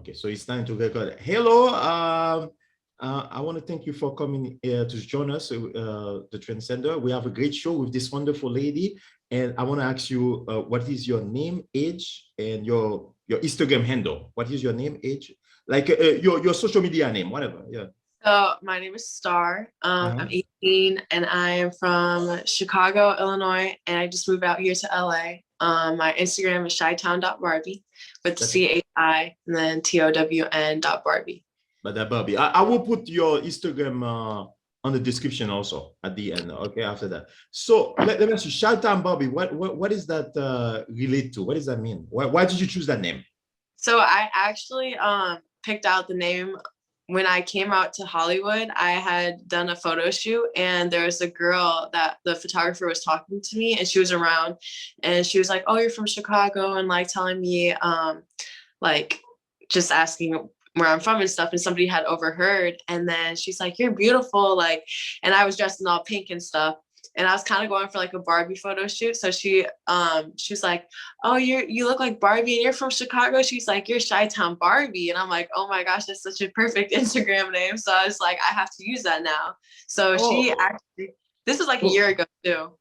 Okay, so it's time to record. Hello, I want to thank you for coming to join us, the Transcender. We have a great show with this wonderful lady, and I want to ask you, what is your name, age, and your Instagram handle? What is your name, age, like your social media name, whatever? Yeah. So my name is Star. I'm 18 and I am from Chicago, Illinois, and I just moved out here to LA. My Instagram is CHITOWN.Barbie with CHI and then TOWN.Barbie. But that Barbie, I will put your Instagram on the description also at the end. Okay, after that. So let me ask you, CHITOWN Barbie, what is that relate to? What does that mean? Why did you choose that name? So I actually picked out the name when I came out to Hollywood. I had done a photo shoot and there was a girl that the photographer was talking to me and she was around and she was like, oh, you're from Chicago, and like telling me like just asking where I'm from and stuff, and somebody had overheard, and then she's like, you're beautiful, like, and I was dressed in all pink and stuff. And I was kind of going for like a Barbie photo shoot. So she was like, oh, you look like Barbie and you're from Chicago. She's like, you're CHITOWN Barbie. And I'm like, oh my gosh, that's such a perfect Instagram name. So I was like, I have to use that now. So she actually, this was like a year ago too.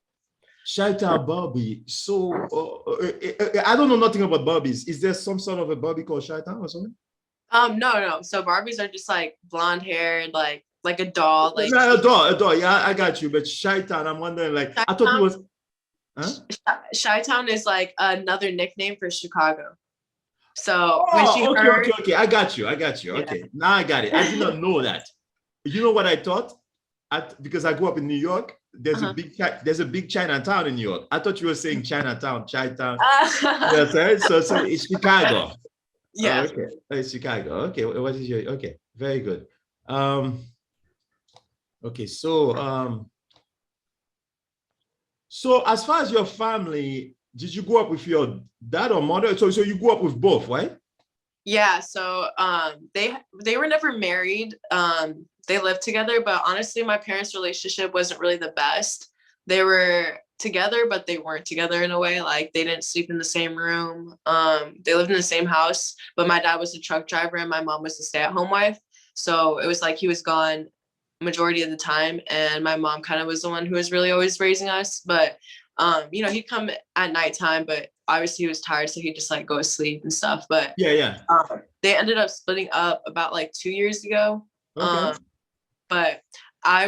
CHITOWN Barbie. So I don't know nothing about Barbies. Is there some sort of a Barbie called CHITOWN or something? No. So Barbies are just like blonde haired, like a doll, like no, a doll. Yeah, I got you. But CHITOWN, I'm wondering, like, I thought it was. Huh? CHITOWN is like another nickname for Chicago. So when she heard, okay. I got you. Okay, now I got it. I did not know that. You know what I thought? Because I grew up in New York. There's a big Chinatown in New York. I thought you were saying Chinatown. That's right. So it's Chicago. Yeah. Oh, okay. It's Chicago. Okay. What is your? Okay. Very good. Okay. So as far as your family, did you grow up with your dad or mother? So you grew up with both, right? Yeah. So they were never married. They lived together, but honestly, my parents' relationship wasn't really the best. They were together, but they weren't together in a way. Like they didn't sleep in the same room. They lived in the same house, but my dad was a truck driver and my mom was a stay-at-home wife. So it was like he was gone majority of the time, and my mom kind of was the one who was really always raising us. But he'd come at nighttime, but obviously he was tired, so he'd just like go to sleep and stuff. But they ended up splitting up about like 2 years ago. Okay. But I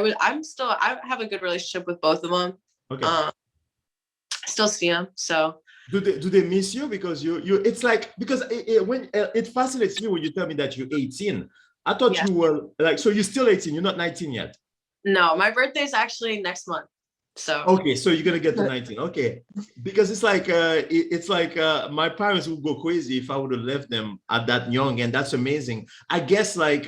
have a good relationship with both of them. Okay. Still see them. So do they miss you? Because you it's like, because it fascinates me when you tell me that you're 18. I thought you were like, so you're still 18, you're not 19 yet. No, my birthday is actually next month. So okay, so you're gonna get to 19. Okay, because it's like my parents would go crazy if I would have left them at that young, and that's amazing. I guess like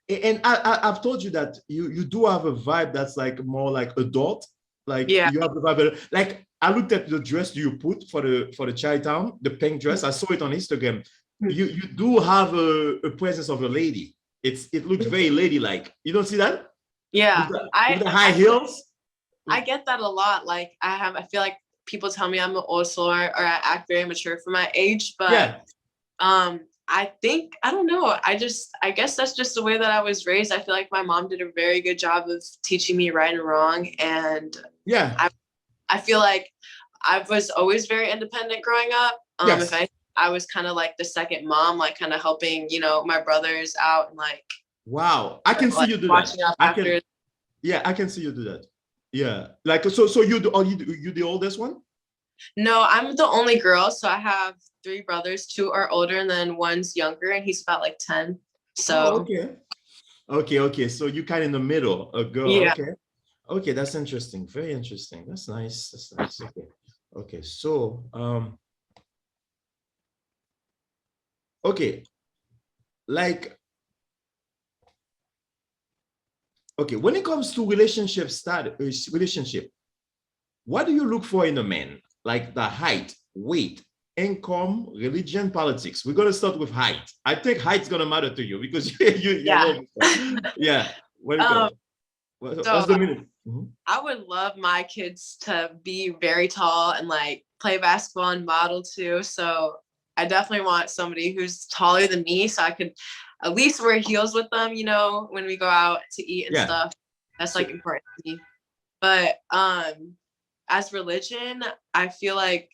and I've told you that you do have a vibe that's like more like adult. Like you have the vibe, like I looked at the dress you put for the CHITOWN, the pink dress. I saw it on Instagram. You do have a presence of a lady. It looks very ladylike. You don't see that? Yeah, with the high heels. I get that a lot. Like I feel like people tell me I'm an old soul or I act very mature for my age, but I don't know. I guess that's just the way that I was raised. I feel like my mom did a very good job of teaching me right and wrong. And I feel like I was always very independent growing up. If I was kind of like the second mom, like kind of helping, my brothers out and like. Wow, I can see you do that. I can see you do that. Yeah, like so you the oldest one? No, I'm the only girl, so I have 3 brothers. 2 are older and then one's younger and he's about like 10. So okay, so you kind of in the middle, a girl. Okay, that's interesting, very interesting. That's nice. Okay, so okay, like when it comes to relationship, what do you look for in a man? Like the height, weight, income, religion, politics. We're gonna start with height. I think height's gonna matter to you because what's the minute? I would love my kids to be very tall and like play basketball and model too. So I definitely want somebody who's taller than me, so I could at least wear heels with them, you know, when we go out to eat and Yeah. stuff. That's So, like important to me. But as religion, I feel like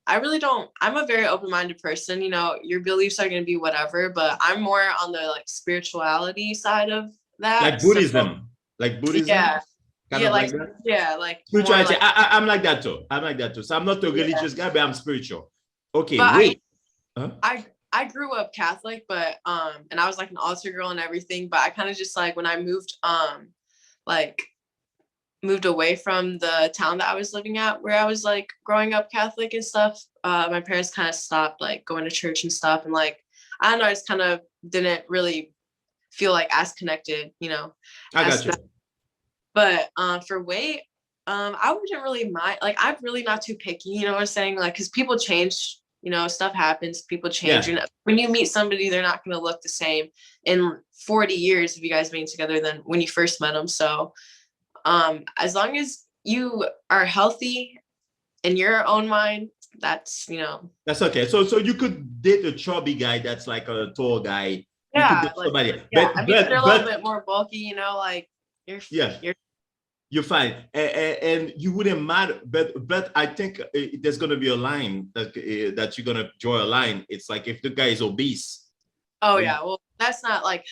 I really don't, I'm a very open-minded person, you know, your beliefs are going to be whatever, but I'm more on the like spirituality side of that. like So Buddhism, like Buddhism, yeah, kind yeah, of like like that. yeah, like more Spirituality. like I'm like that too. I'm like that too. So I'm not a yeah. religious guy, but I'm spiritual. Okay, But wait. Huh? I grew up Catholic, but and I was like an altar girl and everything, but I kind of just like when I moved like moved away from the town that I was living at where I was like growing up Catholic and stuff, my parents kind of stopped like going to church and stuff, and like I don't know, I just kind of didn't really feel like as connected, you know, I as got you. that. But for weight, I wouldn't really mind. Like I'm really not too picky, you know what I'm saying? Like because people change, you know, stuff happens, people change. Yeah. You know, when you meet somebody, they're not gonna look the same in 40 years of you guys being together than when you first met them. So as long as you are healthy in your own mind, that's, you know, That's okay. So you could date a chubby guy that's like a tall guy. You could yeah, date like somebody, yeah. I mean, if they're a little but bit more bulky, you know, like you're yeah, you're you're fine, and you wouldn't matter. But I think there's gonna be a line that you're gonna draw a line. It's like if the guy is obese. oh Or yeah, well that's not like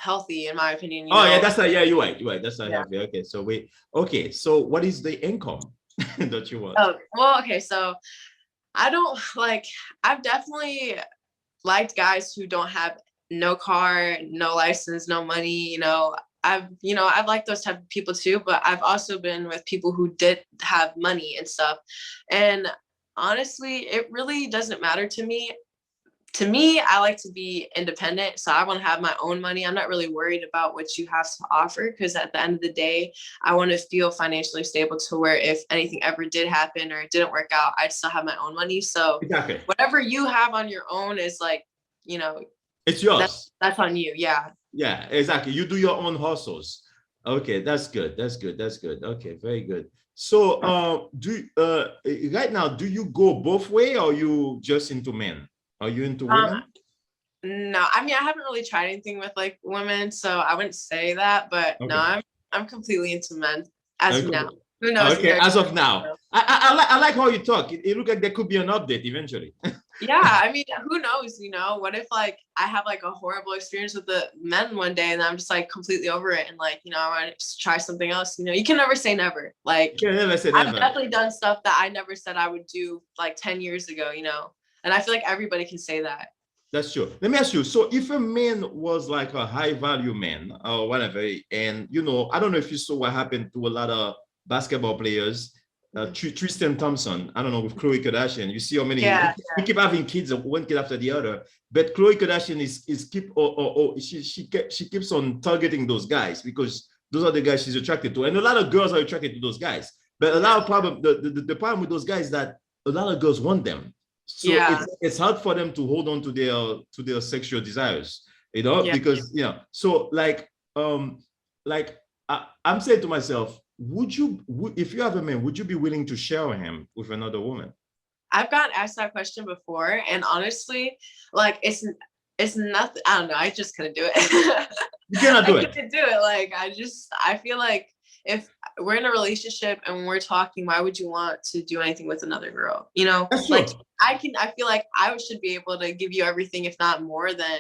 healthy in my opinion, you oh yeah, know. that's not. Yeah, you're right. You're right. That's not Yeah. healthy. Okay, so wait. Okay, so what is the income that you want? Oh, well, okay, so I don't like I've definitely liked guys who don't have no car, no license, no money, you know. I've liked those type of people too, but I've also been with people who did have money and stuff. And honestly, it really doesn't matter to me. To me, I like to be independent. So I want to have my own money. I'm not really worried about what you have to offer because at the end of the day, I want to feel financially stable to where if anything ever did happen or it didn't work out, I'd still have my own money. So Exactly. whatever you have on your own is like, you know, It's that's yours. that's on you. Yeah. Yeah, exactly. You do your own hustles. Okay, that's good. That's good. That's good. Okay, very good. So, right now, do you go both way or you just into men? Are you into Um, women? no, I mean I haven't really tried anything with like women, so I wouldn't say that, but no, Okay. I'm completely into men as of Okay. now. Who knows in Okay. their As of 20s, you now, know? I like how you talk. It looks like there could be an update eventually. Yeah, I mean, who knows, you know? What if like I have like a horrible experience with the men one day and I'm just like completely over it and like, you know, I want to try something else, you know? You can never say never. Like You can never say I've never. definitely done stuff that I never said I would do like 10 years ago, you know? And I feel like everybody can say that. That's true. Let me ask you. So, if a man was like a high value man or whatever, and I don't know if you saw what happened to a lot of basketball players, Tristan Thompson. I don't know with Khloe Kardashian. You see how many Yeah. he keep having kids, one kid after the other. But Khloe Kardashian is keep she keeps on targeting those guys because those are the guys she's attracted to, and a lot of girls are attracted to those guys. But a lot of problem the problem with those guys is that a lot of girls want them. So Yeah. it's hard for them to hold on to their sexual desires, Yeah. because so like I'm saying to myself, if you have a man, would you be willing to share him with another woman? I've gotten asked that question before, and honestly, like it's nothing. I don't know. I just couldn't do it. You cannot I do it. couldn't do it. Like I feel like if we're in a relationship and we're talking, why would you want to do anything with another girl? You know, That's like true. I feel like I should be able to give you everything, if not more than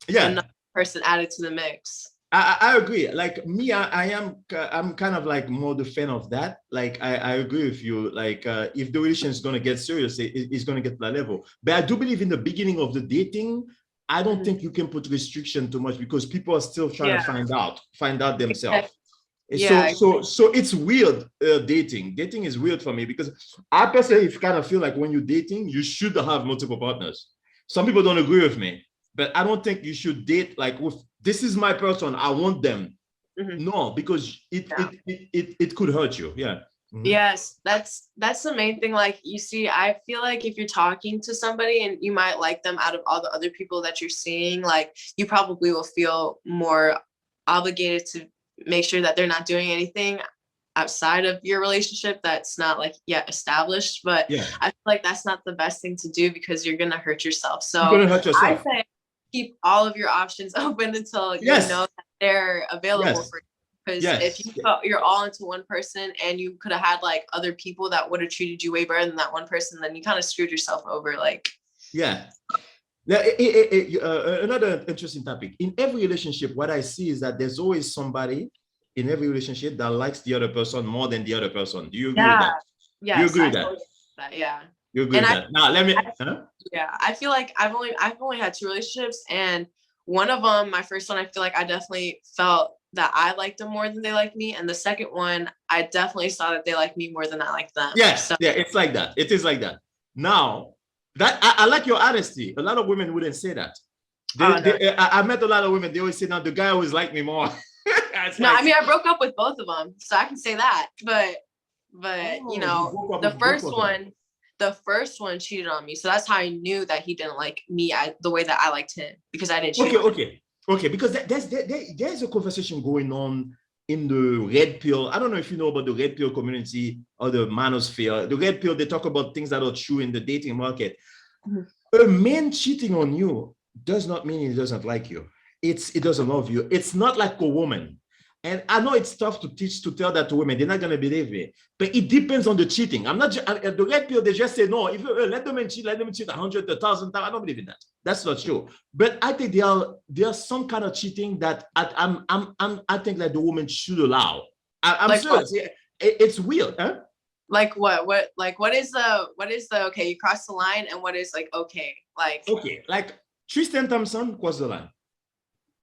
Yeah, another person added to the mix. I agree. Like me, I'm kind of like more the fan of that. Like I agree with you. Like if the relation is gonna get serious, it's gonna get to that level. But I do believe in the beginning of the dating, I don't think you can put restriction too much because people are still trying to Yeah. find out themselves. So Yeah. it's weird. Dating is weird for me because I personally kind of feel like when you're dating, you should have multiple partners. Some people don't agree with me, but I don't think you should date like with this is my person, I want them. Mhm. No, because Yeah. it could hurt you. Yeah. Mhm. Yes, that's the main thing. Like you see, I feel like if you're talking to somebody and you might like them out of all the other people that you're seeing, like you probably will feel more obligated to make sure that they're not doing anything outside of your relationship that's not like yet established. But Yeah. I feel like that's not the best thing to do because you're gonna hurt yourself. You're So gonna hurt I yourself. say keep all of your options open until you Yes. know that they're available Yes. for you. Because Yes. if you put you're all into one person and you could have had like other people that would have treated you way better than that one person, then you kind of screwed yourself over. Like, Yeah. Now, another interesting topic. In every relationship, what I see is that there's always somebody in every relationship that likes the other person more than the other person. Do you agree with that? yes, you agree with that? totally that? Yeah. You agree with that? Now, let me. Yeah, I feel like I've only had 2 relationships, and one of them, my first one, I feel like I definitely felt that I liked them more than they liked me, and the second one, I definitely saw that they liked me more than I liked them. Yes, so, yeah, it's like that. It is like that. Now, that I like your honesty. A lot of women wouldn't say that. I met a lot of women. They always say, "Now the guy always liked me more." No, like, I mean, I broke up with both of them, so I can say that. But you know, the first one cheated on me, so that's how I knew that he didn't like me the way that I liked him, because I didn't cheat. Okay, because there's a conversation going on in the red pill. I don't know if you know about the red pill community or the manosphere. The red pill, they talk about things that are true in the dating market. Mm-hmm. A man cheating on you does not mean he doesn't like you. It doesn't love you. It's not like a woman. And I know it's tough to tell that to women. They're not going to believe it. But it depends on the cheating. I'm not, the red pill, they just say, no, if you let them cheat 100, 1,000 times. I don't believe in that. That's not true. But I think there's some kind of cheating that I think that the woman should allow. I'm like serious. It's weird, huh? Like what is the okay, you crossed the line, and what is like okay, like Tristan Thompson crossed the line.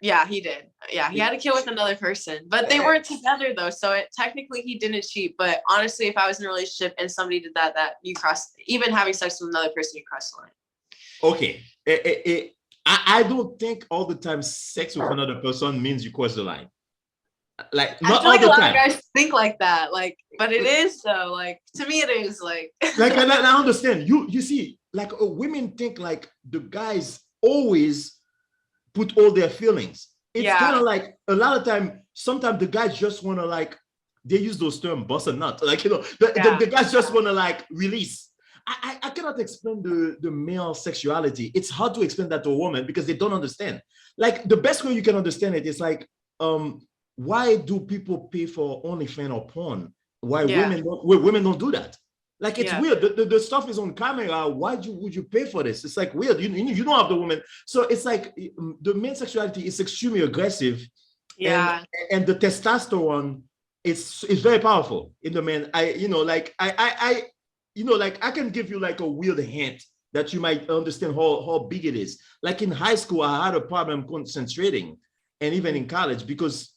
Yeah, he did. Yeah, he had a kid with another person, but they weren't together though. So technically he didn't cheat. But honestly, if I was in a relationship and somebody did that you crossed, even having sex with another person, you crossed the line. Okay. I don't think all the time sex with another person means you cross the line. Like not all the time. A lot of guys think like that. Like, but it is though. Like to me, it is like. Like I understand. You see, like women think like the guys always put all their feelings. It's kind of like a lot of time, sometimes the guys just want to like, they use those terms, bust a nut. Like, you know, the guys just want to like release. I cannot explain the male sexuality. It's hard to explain that to a woman because they don't understand. Like the best way you can understand it is like, why do people pay for OnlyFans or porn? Why women don't do that? Like it's weird. The stuff is on camera. Why would you pay for this? It's like weird. You don't have the woman. So it's like the male sexuality is extremely aggressive. Yeah. And the testosterone is very powerful in the man. I can give you like a weird hint that you might understand how big it is. Like in high school, I had a problem concentrating, and even in college, because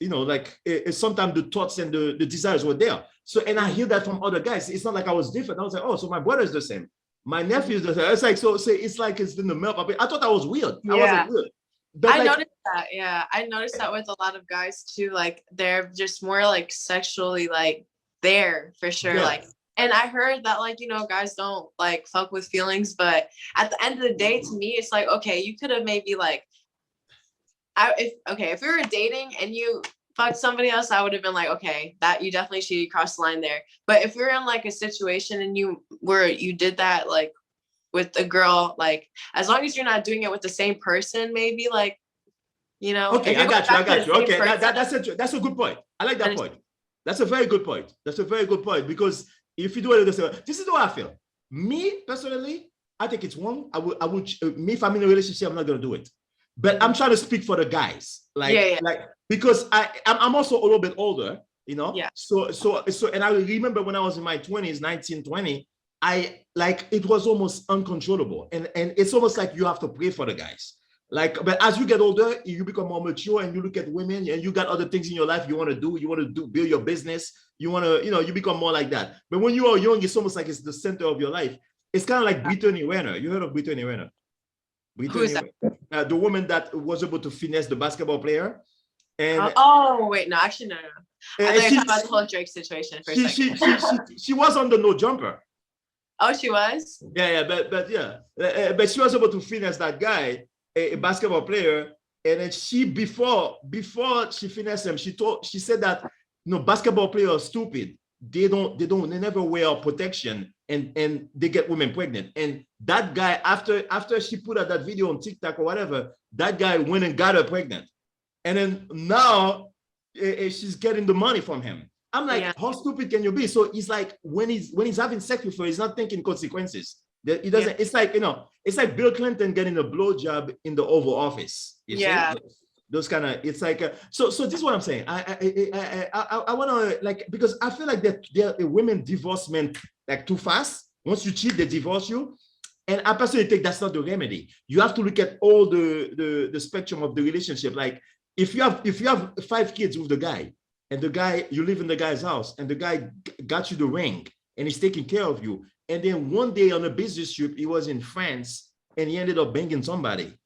sometimes the thoughts and the desires were there. So, and I hear that from other guys. It's not like I was different. I was like, oh, so my brother is the same. My nephew is the same. It's like, so it's like it's in the male. I thought that was weird. I wasn't weird. But I noticed that. Yeah. I noticed that with a lot of guys too. Like they're just more like sexually like there for sure. Yeah. Like, and I heard that like, guys don't like fuck with feelings, but at the end of the day, to me, it's like, okay, you could have maybe like, if we were dating and you fucked somebody else, I would have been like, okay, that you definitely should cross the line there. But if we're in like a situation and you did that like with a girl, like as long as you're not doing it with the same person, maybe like, Okay, I got you. Okay, that's a good point. I like that point. That's a very good point. Because if you do it, this is what I feel. Me personally, I think it's wrong. If I'm in a relationship, I'm not gonna do it. But I'm trying to speak for the guys, like because I'm also a little bit older, Yeah. So and I remember when I was in my 20s, 19, 20, it was almost uncontrollable, and it's almost like you have to pray for the guys. But as you get older, you become more mature, and you look at women, and you got other things in your life you want to do. You want to build your business. You want to, you become more like that. But when you are young, it's almost like it's the center of your life. It's kind of like Brittany Renner. You heard of Brittany Renner? Who's that? The woman that was able to finesse the basketball player. And wait, no, actually, no. I thought you were talking about the whole Drake situation for a second. She was on the no jumper. Oh, she was? Yeah, but she was able to finesse that guy, a basketball player, and then she before she finessed him, she said that basketball players are stupid. they never wear protection, and they get women pregnant. And that guy, after she put out that video on TikTok or whatever, that guy went and got her pregnant. And then now she's getting the money from him. I'm like, how stupid can you be? So he's like, when he's having sex with her, he's not thinking consequences. He doesn't. It's like, it's like Bill Clinton getting a blowjob in the Oval Office. You see? Those kind of, it's like so this is what I'm saying. I want to, like, because I feel like that women divorce men like too fast. Once you cheat, they divorce you. And I personally think that's not the remedy. You have to look at all the spectrum of the relationship. Like, if you have 5 kids with the guy, and the guy, you live in the guy's house, and the guy got you the ring, and he's taking care of you, and then one day on a business trip, he was in France, and he ended up banging somebody.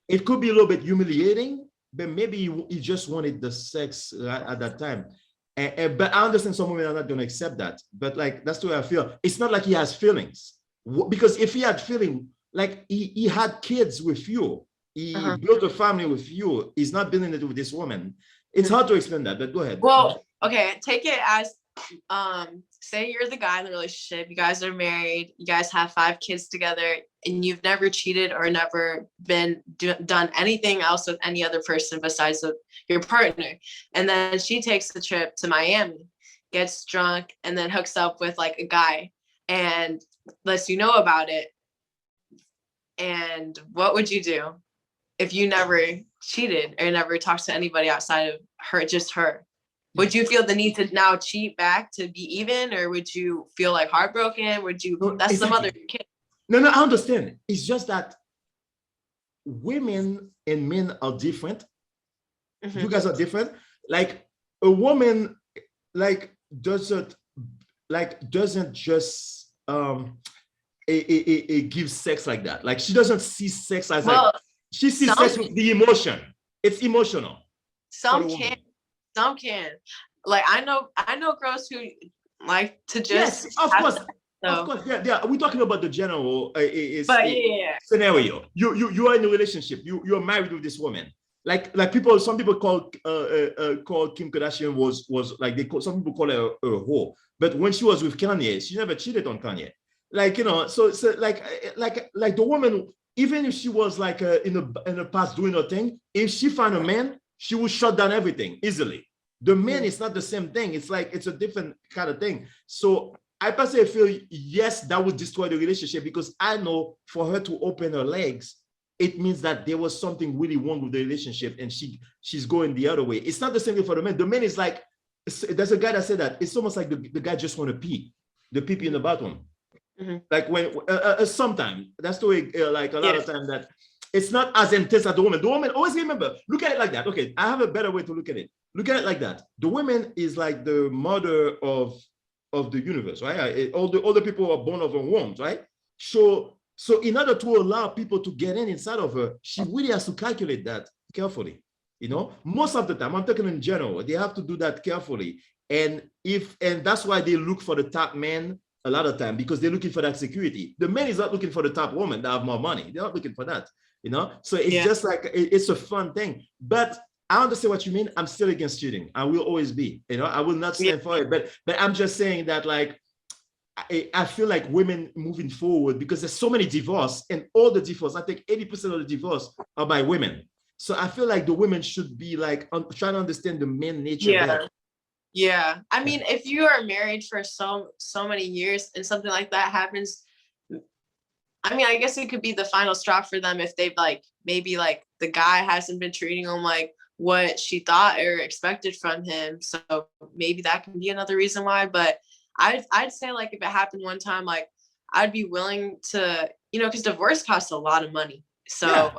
It could be a little bit humiliating, but maybe he just wanted the sex at that time. But I understand some women are not going to accept that. But like, that's the way I feel. It's not like he has feelings, because if he had feeling, like he had kids with you, he built a family with you. He's not building it with this woman. It's hard to explain that, but go ahead. Well, okay, take it as say you're the guy in the relationship, you guys are married, you guys have 5 kids together, and you've never cheated or never been done anything else with any other person besides your partner. And then she takes the trip to Miami, gets drunk, and then hooks up with like a guy and lets you know about it. And what would you do if you never cheated or never talked to anybody outside of her, just her? Would you feel the need to now cheat back to be even, or would you feel like heartbroken? Would you, that's some other kid. No, I understand. It's just that women and men are different. You guys are different. Like, a woman like doesn't just give sex like that. Like, she doesn't see sex as like, she sees sex with the emotion. It's emotional. Some can. Like, I know girls who like to just, yes, of course. Of course, yeah. We're talking about the general scenario. You are in a relationship. You're married with this woman. Like some people call Kim Kardashian was like, some people call her a whore. But when she was with Kanye, she never cheated on Kanye. Like, so like the woman, even if she was like in the past doing her thing, if she found a man, she would shut down everything easily. The man is not the same thing. It's like, it's a different kind of thing. So I personally feel, yes, that would destroy the relationship, because I know for her to open her legs, it means that there was something really wrong with the relationship, and she's going the other way. It's not the same thing for the man. The man is like, there's a guy that said that it's almost like the guy just want to pee, the pee in the bathroom. Like, when sometimes that's the way, like a lot of times, that it's not as intense as the woman. The woman, always remember, look at it like that. Okay, I have a better way to look at it. Look at it like that. The woman is like the mother of the universe, right? All the people are born of her womb, right? So in order to allow people to get inside of her, she really has to calculate that carefully. Most of the time, I'm talking in general, they have to do that carefully. And that's why they look for the top man a lot of time, because they're looking for that security. The man is not looking for the top woman that have more money. They're not looking for that, So it's just like, it's a fun thing. But I understand what you mean. I'm still against cheating. I will always be. I will not stand for it. But I'm just saying that, like, I feel like women moving forward, because there's so many divorce, and all the divorce, I think 80% of the divorce are by women. So I feel like the women should be like trying to understand the men nature better. Yeah. I mean, if you are married for so many years and something like that happens, I mean, I guess it could be the final straw for them if they've like, maybe like the guy hasn't been treating them like what she thought or expected from him. So maybe that can be another reason why. But I'd say, like, if it happened one time, like, I'd be willing to, because divorce costs a lot of money. So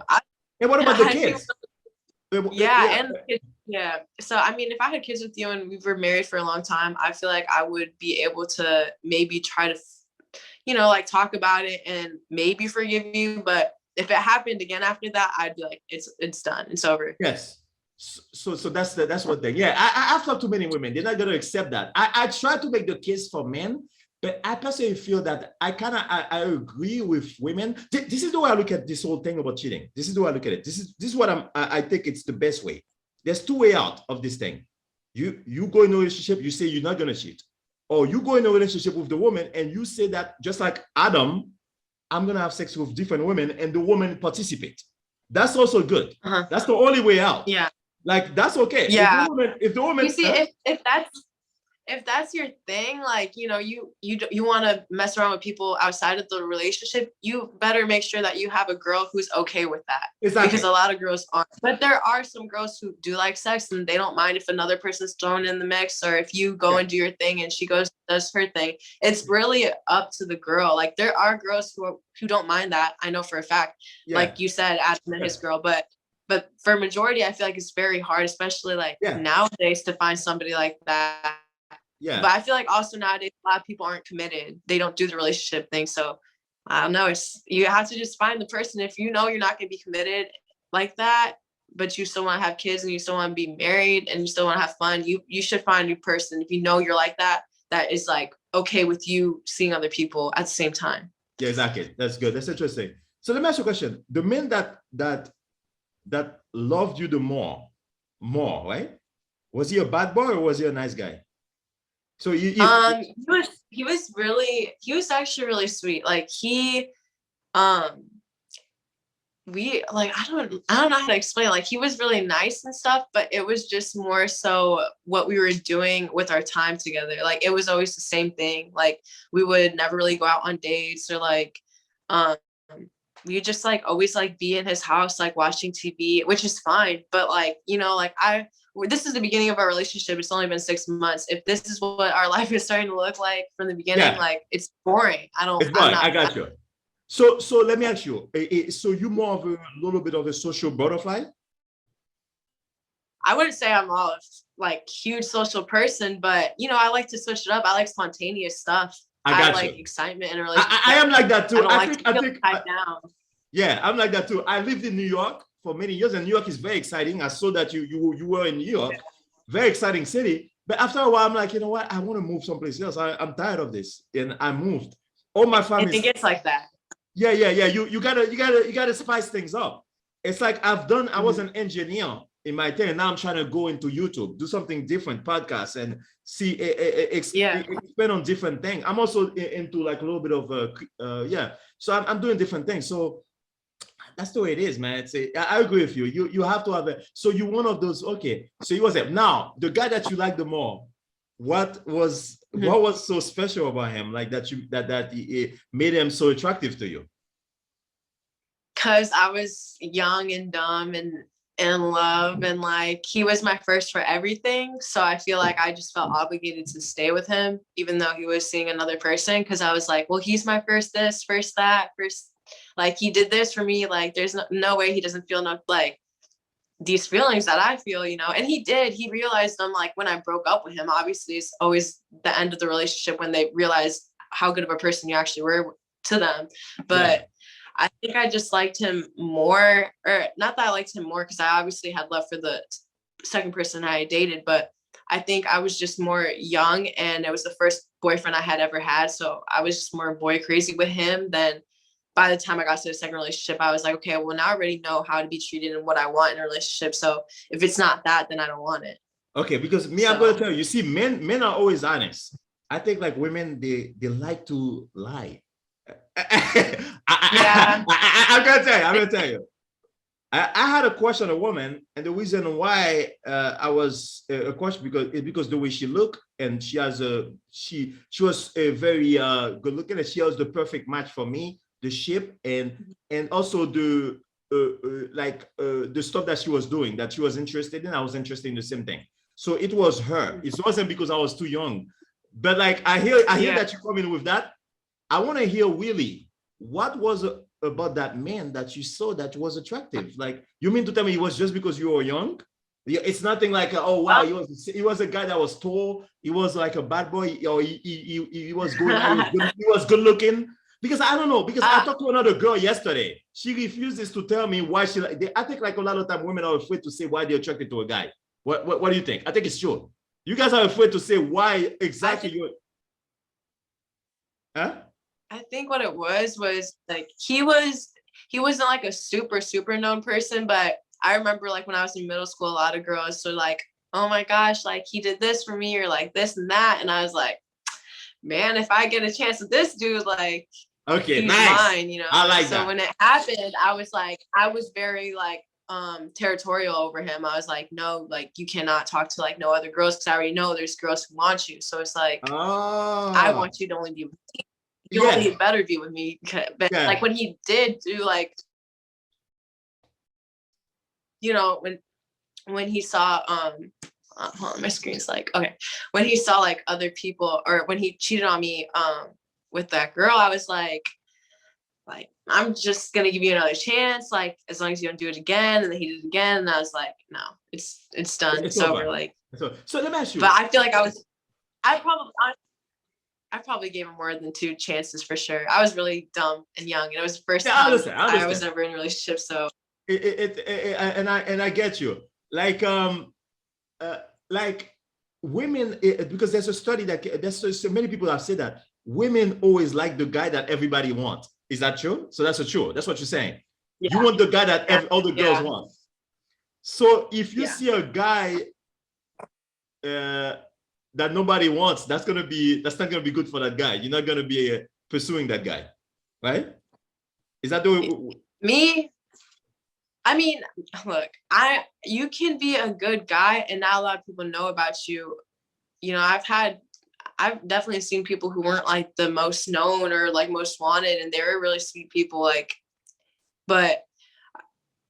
and what about the kids? And the kids. Yeah. So, I mean, if I had kids with you and we were married for a long time, I feel like I would be able to maybe try to, like, talk about it and maybe forgive you. But if it happened again after that, I'd be like, it's done. It's over. Yes. So that's one thing. Yeah, I've talked to many women. They're not going to accept that. I try to make the case for men, but I personally feel that I agree with women. This is the way I look at this whole thing about cheating. This is the way I look at it. This is what I think it's the best way. There's 2 ways out of this thing. You go in a relationship, you say you're not going to cheat. or you go in a relationship with the woman and you say that just like Adam, I'm gonna have sex with different women and the woman participate. That's also good. That's the only way out. Yeah. Like that's okay. Yeah. If the woman you see, if that's your thing, like, you know, you want to mess around with people outside of the relationship, you better make sure that you have a girl who's okay with that. Exactly. Because a lot of girls aren't. But there are some girls who do like sex and they don't mind if another person's thrown in the mix, or if you go and do your thing and she does her thing. It's really up to the girl. Like there are girls who don't mind that. I know for a fact. Like you said, Adam and his girl, but for majority, I feel like it's very hard, especially like nowadays, to find somebody like that. Yeah. But I feel like also nowadays, a lot of people aren't committed. They don't do the relationship thing. So I don't know. You have to just find the person. If you know you're not going to be committed like that, but you still want to have kids and you still want to be married and you still want to have fun, you should find a new person. If you know you're like that, that is like okay with you seeing other people at the same time. Yeah, exactly. That's good. That's interesting. So let me ask you a question. The men that loved you the more, right? Was he a bad boy or was he a nice guy? So he was actually really sweet. Like we like I don't know how to explain. Like he was really nice and stuff, but it was just more so what we were doing with our time together. Like it was always the same thing. Like we would never really go out on dates, or like we just like always like be in his house like watching TV, which is fine. But like, you know, like this is the beginning of our relationship. It's only been 6 months. If this is what our life is starting to look like from the beginning, like it's boring. It's boring. I got you. So let me ask you. So you more of a little bit of a social butterfly? I wouldn't say I'm a like huge social person, but you know, I like to switch it up. I like spontaneous stuff. I like excitement in a relationship. I am like that too. I think tied down. Yeah, I'm like that too. I lived in New York for many years, and New York is very exciting. I saw that you were in New York, very exciting city. But after a while, I'm like, you know what? I want to move someplace else. I'm tired of this, and I moved. All my family. It gets like that. Yeah. You gotta spice things up. It's like I was an engineer in my thing, and now I'm trying to go into YouTube, do something different, podcasts, and see expand on different things. I'm also into like a little bit of So I'm doing different things. So that's the way it is, man. I agree with you. You have to have it. So you one of those. Okay. So you was it. Now the guy that you like the more. What was so special about him? Like that it made him so attractive to you? Because I was young and dumb and in love, and like he was my first for everything. So I feel like I just felt obligated to stay with him, even though he was seeing another person. Because I was like, well, he's my first this, first that, first. Like he did this for me. Like there's no way he doesn't feel like these feelings that I feel, you know. And he did. He realized them like when I broke up with him. Obviously, it's always the end of the relationship when they realize how good of a person you actually were to them. But I think I just liked him more, or not that I liked him more because I obviously had love for the second person I dated, but I think I was just more young and it was the first boyfriend I had ever had. So I was just more boy crazy with him. Then by the time I got to the second relationship, I was like, okay, well, now I already know how to be treated and what I want in a relationship. So if it's not that, then I don't want it. Okay, because I'm going to tell you, you see, men are always honest. I think like women, they like to lie. I'm gonna tell you. I had a question on a woman, and the reason why I was a question because the way she looked, and she was a very good looking, and she was the perfect match for me. The shape and also the the stuff that she was doing that she was interested in. I was interested in the same thing. So it was her. It wasn't because I was too young. But like I hear that you come in with that. I want to hear Willie. What was about that man that you saw that was attractive? Like, you mean to tell me it was just because you were young? It's nothing like, oh wow, he was a guy that was tall. He was like a bad boy. Or he was good. He was good looking. Because I don't know. Because I talked to another girl yesterday. She refuses to tell me why she like. I think like a lot of time women are afraid to say why they're attracted to a guy. What do you think? I think it's true. You guys are afraid to say why exactly you're. Huh? I think what it was like he wasn't like a super known person, but I remember like when I was in middle school, a lot of girls were like, oh my gosh, like he did this for me or like this and that. And I was like, man, if I get a chance with this dude, like, Okay, he's nice. mine, you know. I like So that. when it happened, I was very like territorial over him. I was like, no, like you cannot talk to like no other girls because I already know there's girls who want you. So it's like I Oh, want you to only be with me. You yeah, only better be with me. But yeah. like when he did do like, you know, when he saw hold on, my screen's like, okay, when he saw like other people, or when he cheated on me with that girl, I was like I'm just gonna give you another chance, like as long as you don't do it again. And then he did it again, and I was like, no, it's done, It's it's over. over. Like, So let me ask but you. I feel like I probably gave him more than 2 chances for sure. I was really dumb and young, and it was the first Yeah, I time understand. I I was understand. ever in a relationship. So And I get you. Uh, like women, because there's a study that there's so many people have said that women always like the guy that everybody wants. Is that true? So that's true. That's what you're saying. You yeah, want the guy that yeah, all the girls yeah, want. So if you yeah. see a guy uh, that nobody wants, that's not gonna be good for that guy. You're not gonna be pursuing that guy, right? Is that the way? Me, I mean, look, you can be a good guy and not a lot of people know about you. You know, I've definitely seen people who weren't like the most known or like most wanted, and they were really sweet people. Like, but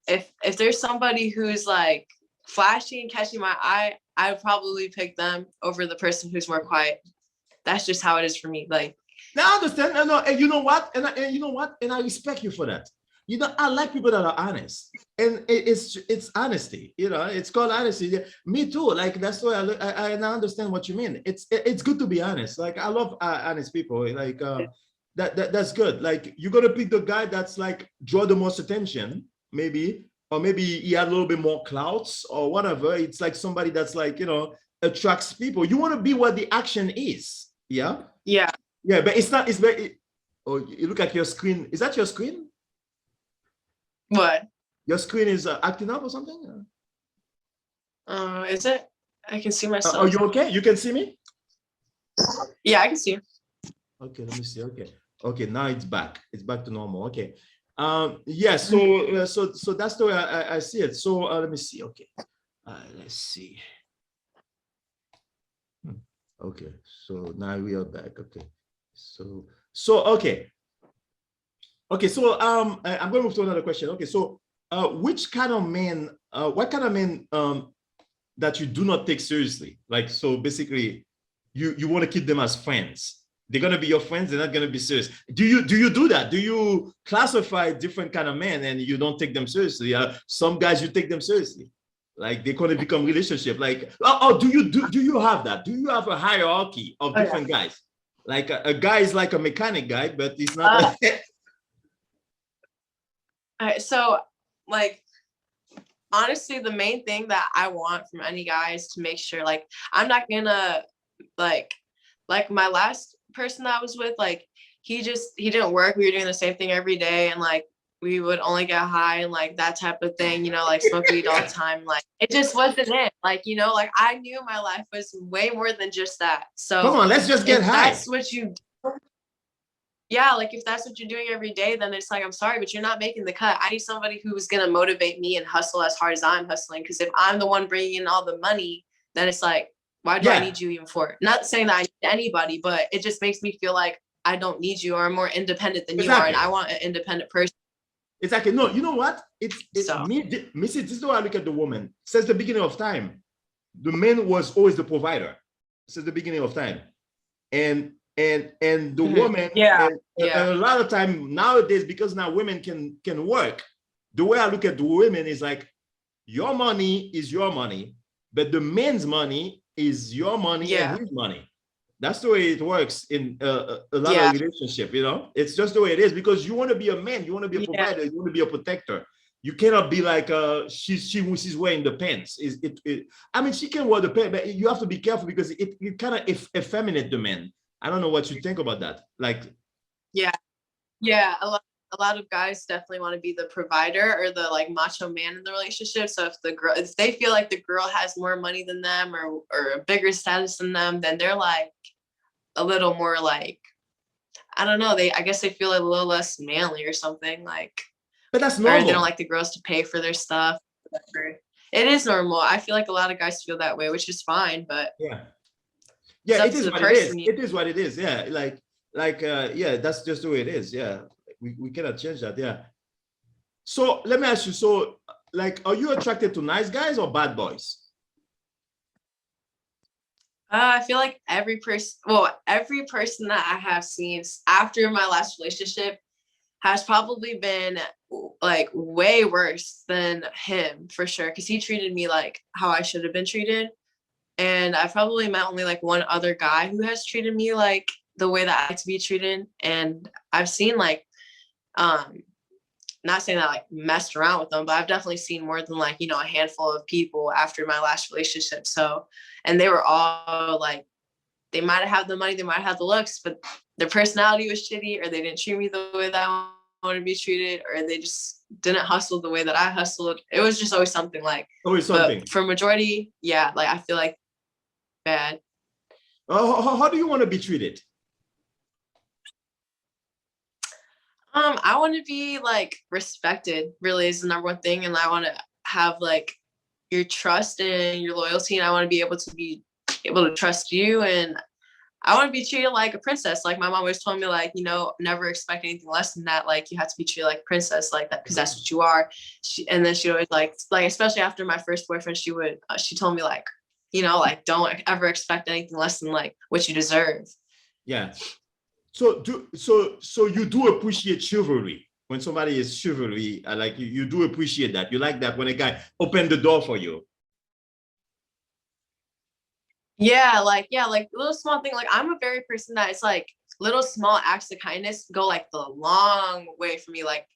if there's somebody who's like flashy and catching my eye, I would probably pick them over the person who's more quiet. That's just how it is for me. Like, Now I understand. No, and you know what? And you know what? And I respect you for that. You know, I like people that are honest, and it's honesty. You know, it's called honesty. Yeah, me too. Like that's why and I understand what you mean. It's good to be honest. Like I love honest people. Like that's good. Like you're gonna pick the guy that's like draw the most attention, maybe, or maybe he had a little bit more clouds or whatever. It's like somebody that's like attracts people. You want to be what the action is. Yeah. yeah. Yeah, but it's not. It's very. Oh, you look at your screen. Is that your screen? What? Your screen is acting up or something? Is it? I can see Are myself. you okay? You can see me? Yeah, I can see. Okay, let me see. Okay, okay. Now it's back. It's back to normal. Okay. Yeah. So that's the way I see it. So let me see. Okay. Let's see. Okay. So now we are back. Okay. So okay. Okay, so I'm going to move to another question. Okay, so which kind of men, what kind of men that you do not take seriously? Like, so basically, you want to keep them as friends. They're gonna be your friends. They're not gonna be serious. Do you do that? Do you classify different kind of men and you don't take them seriously? Some guys you take them seriously, like they're gonna become relationship. Like, do you have that? Do you have a hierarchy of Oh, yeah. different guys? Like a guy is like a mechanic guy, but he's not. All right, so like honestly, the main thing that I want from any guy is to make sure like I'm not gonna like my last person that I was with, like he didn't work. We were doing the same thing every day, and like we would only get high and like that type of thing, you know, like smoke weed all the time. Like it just wasn't it. Like, you know, like I knew my life was way more than just that. Come So on, let's just get if high. that's what you yeah, like if that's what you're doing every day, then it's like, I'm sorry, but you're not making the cut. I need somebody who's going to motivate me and hustle as hard as I'm hustling. Because if I'm the one bringing in all the money, then it's like, why do I need you even for it? Not saying that I need anybody, but it just makes me feel like I don't need you, or I'm more independent than you are. And I want an independent person. Exactly. No, you know what? It's So. me. This is the way I look at the woman. Since the beginning of time, the man was always the provider. Since the beginning of time. And the woman, and a lot of time nowadays, because now women can work, the way I look at the women is like, your money is your money, but the man's money is your money and his money. That's the way it works in a lot of relationship, you know. It's just the way it is, because you want to be a man, you want to be a provider, you want to be a protector. You cannot be like she's wearing the pants. I mean, she can wear the pants, but you have to be careful because it kind of effeminate the man. I don't know what you think about that. Like, yeah, a lot of guys definitely want to be the provider or the like macho man in the relationship. So if they feel like the girl has more money than them or a bigger status than them, then they're like, a little more like, I don't know, I guess they feel a little less manly or something, like, But that's or they don't normal. like the girls to pay for their stuff. Whatever. It is normal. I feel like a lot of guys feel that way, which is fine, but Yeah. it's Yeah, up it to is the what it is. person. It is what it is. Yeah. Yeah, that's just the way it is. Yeah. We cannot change that. Yeah. So let me ask you, so like, are you attracted to nice guys or bad boys? I feel like every person that I have seen after my last relationship has probably been like way worse than him for sure. Cause he treated me like how I should have been treated. And I've probably met only like one other guy who has treated me like the way that I like to be treated. And I've seen like, not saying that I like messed around with them, but I've definitely seen more than like, a handful of people after my last relationship. So, and they were all like, they might have had the money, they might have had the looks, but their personality was shitty, or they didn't treat me the way that I wanted to be treated, or they just didn't hustle the way that I hustled. It was just always something like, Always something. but for majority, yeah, like I feel like bad. How do you want to be treated? I want to be like respected, really is the number one thing. And I want to have like your trust and your loyalty. And I want to be able to trust you. And I want to be treated like a princess. Like my mom always told me, like, never expect anything less than that. Like you have to be treated like a princess, like that, because that's what you are. And then she always like, especially after my first boyfriend, she told me like, like don't ever expect anything less than like what you deserve. Yeah. So you do appreciate chivalry when somebody is chivalry. Like you do appreciate that. You like that when a guy opened the door for you. Yeah, like little small thing. Like I'm a very person that it's like little small acts of kindness go like the long way for me. Like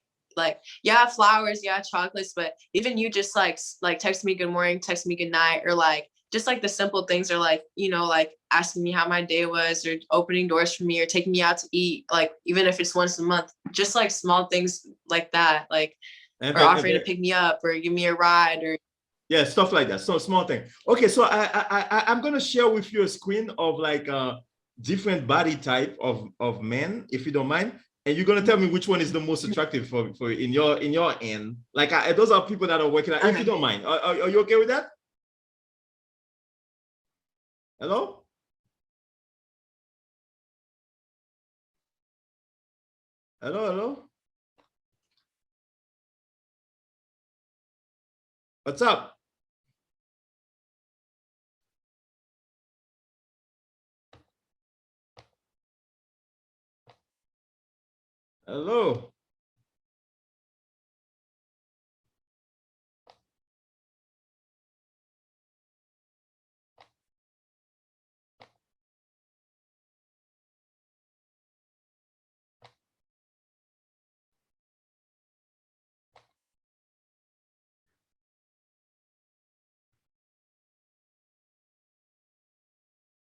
yeah, flowers, yeah, chocolates, but even you just like text me good morning, text me good night, or like just like the simple things are like, like asking me how my day was, or opening doors for me, or taking me out to eat, like even if it's once a month, just like small things like that, like or offering to pick me up or give me a ride, or yeah, stuff like that. So small thing. Okay, so I'm gonna share with you a screen of like different body type of men, if you don't mind, and you're gonna tell me which one is the most attractive for in your end. Like those are people that are working out. Okay. If you don't mind, are you okay with that? Hello? Hello? What's up? Hello?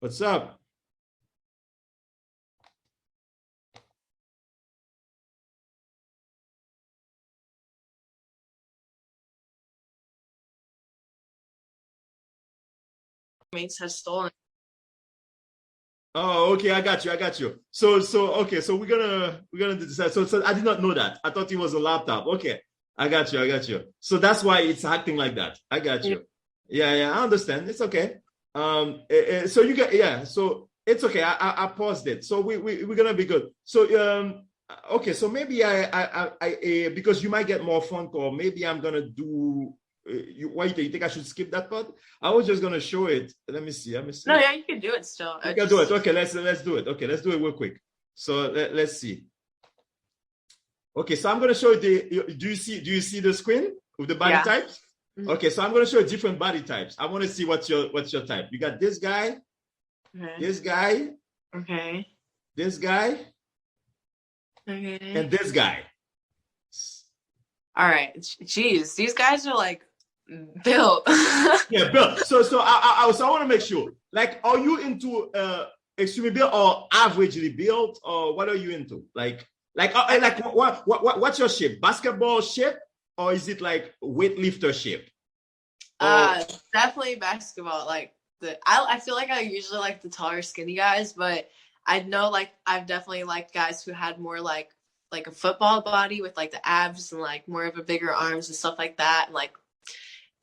What's up? mates has stolen. Oh, okay, I got you. So okay, so we're gonna decide. So I did not know that. I thought it was a laptop. Okay, I got you. So that's why it's acting like that. I got you. Yeah, I understand. It's okay. So you got so it's okay. I paused it. So we're gonna be good. So okay, so maybe I because you might get more phone call. Maybe I'm gonna do. Why you think I should skip that part? I was just gonna show it. Let me see. No, yeah, you can do it still. You can do it. Okay, let's do it. Okay, let's do it real quick. So let's see. Okay, so I'm gonna show you do you see the screen with the body types? Mm-hmm. Okay, so I'm gonna show you different body types. I want to see what's your type. You got this guy, this guy, this guy, and this guy. All right. Jeez, these guys are like built. Yeah, built. So I want to make sure. Like, are you into extremely built or averagely built, or what are you into? Like what's your shape? Basketball shape, or is it like weightlifter shape? Definitely basketball. Like I feel like I usually like the taller, skinny guys, but I know like I've definitely liked guys who had more like a football body with like the abs and like more of a bigger arms and stuff like that, and like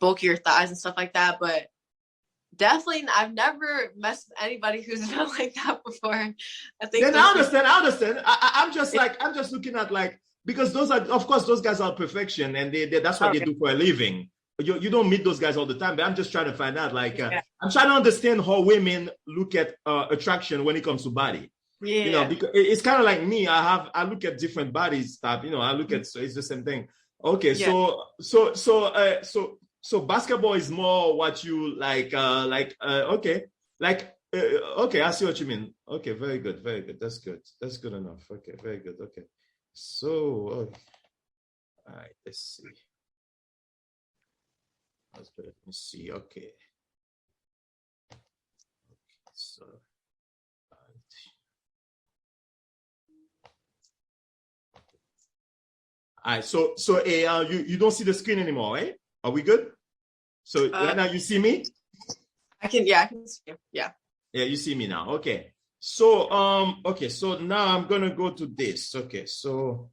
bulkier thighs and stuff like that. But definitely, I've never messed with anybody who's been like that before. I think. Then I understand. I understand. I'm just looking at like, because those are, of course, those guys are perfection, and that's what they do for a living. You don't meet those guys all the time, but I'm just trying to find out. Like, I'm trying to understand how women look at attraction when it comes to body. Yeah. You know, because it's kind of like me. I look at different bodies type. You know, I look at, so it's the same thing. Okay, Yeah. so basketball is more what you like. Okay, like okay, I see what you mean. Okay, very good, very good. That's good. That's good enough. Okay, very good. Okay, so all right, let's see. Let me see. Okay. So. All right. So you don't see the screen anymore, right? Are we good? So right now you see me? I can see you. Yeah. Yeah, you see me now. Okay. So okay, so now I'm gonna go to this. Okay, so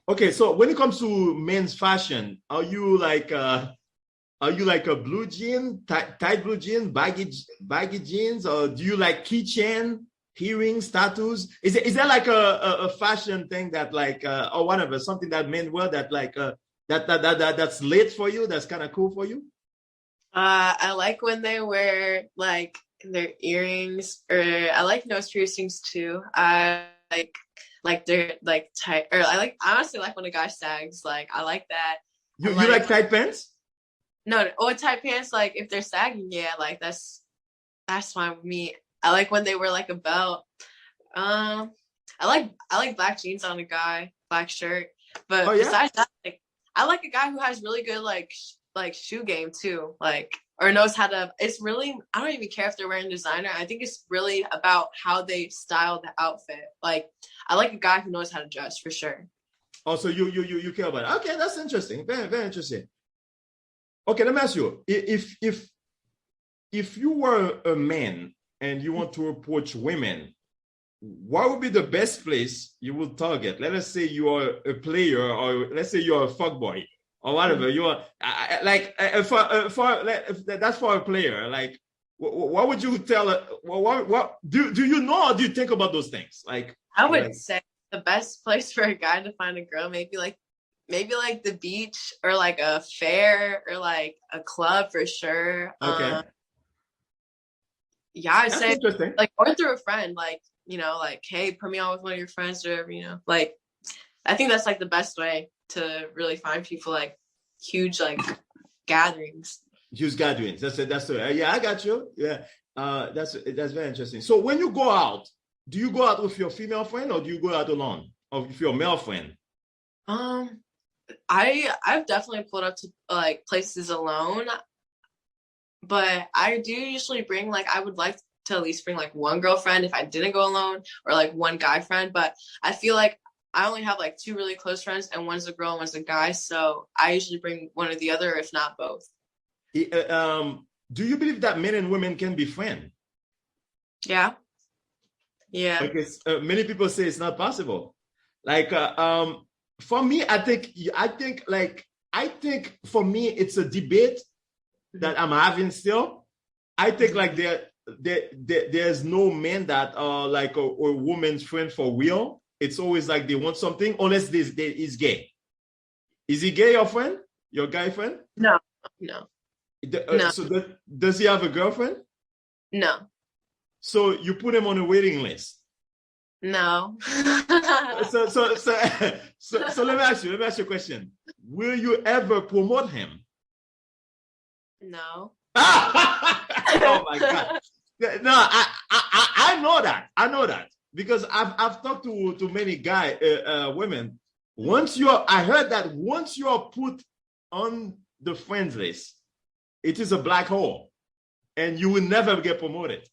okay, so when it comes to men's fashion, are you like a blue jean, tight blue jean, baggy jeans, or do you like keychain, earrings, tattoos? Is there like a fashion thing that like or whatever, something that men wear that like that's lit for you, that's kind of cool for you? I like when they wear like their earrings, or I like nose piercings too. I like they're like tight, or I honestly like when a guy sags. Like I like that. You like tight pants? No, or tight pants. Like if they're sagging, yeah, like that's fine with me. I like when they wear like a belt. I like black jeans on a guy, black shirt. But besides that, like I like a guy who has really good like shoe game too, like, or knows how to. It's really, I don't even care if they're wearing designer. I think it's really about how they style the outfit. Like I like a guy who knows how to dress for sure. Oh, so you care about it. Okay, that's interesting. Very, very interesting. Okay, let me ask you, if you were a man and you want to approach women, what would be the best place you would target? Let us say you are a player, or let's say you are a fuckboy or whatever. You are that's for a player. Like, what would you tell? What do you know, or do you think about those things? Like, I would say the best place for a guy to find a girl, maybe like the beach, or like a fair, or like a club for sure. Okay. Yeah, I'd say interesting. Like, or through a friend, like, you know, like, hey, put me on with one of your friends, or whatever, you know. Like, I think that's like the best way to really find people, like huge like gatherings. Huge gatherings. That's it. Yeah, I got you. Yeah. That's very interesting. So when you go out, do you go out with your female friend, or do you go out alone, or with your male friend? I've definitely pulled up to like places alone, but I do usually bring, like, I would like to at least bring like one girlfriend if I didn't go alone, or like one guy friend. But I feel like I only have like two really close friends, and one's a girl and one's a guy. So I usually bring one or the other, if not both. Do you believe that men and women can be friends? Yeah. Yeah. Because many people say it's not possible. Like, for me, I think for me, it's a debate that I'm having still. I think like there's no man that are like a woman's friend for real. It's always like they want something, unless he's gay. Is he gay, your friend? Your guy friend? No. No. So does he have a girlfriend? No. So you put him on a waiting list? No. so let me ask you a question. Will you ever promote him? No. Oh my God. No, I know that. I know that because I've talked to many women. I heard that once you are put on the friends list, it is a black hole, and you will never get promoted.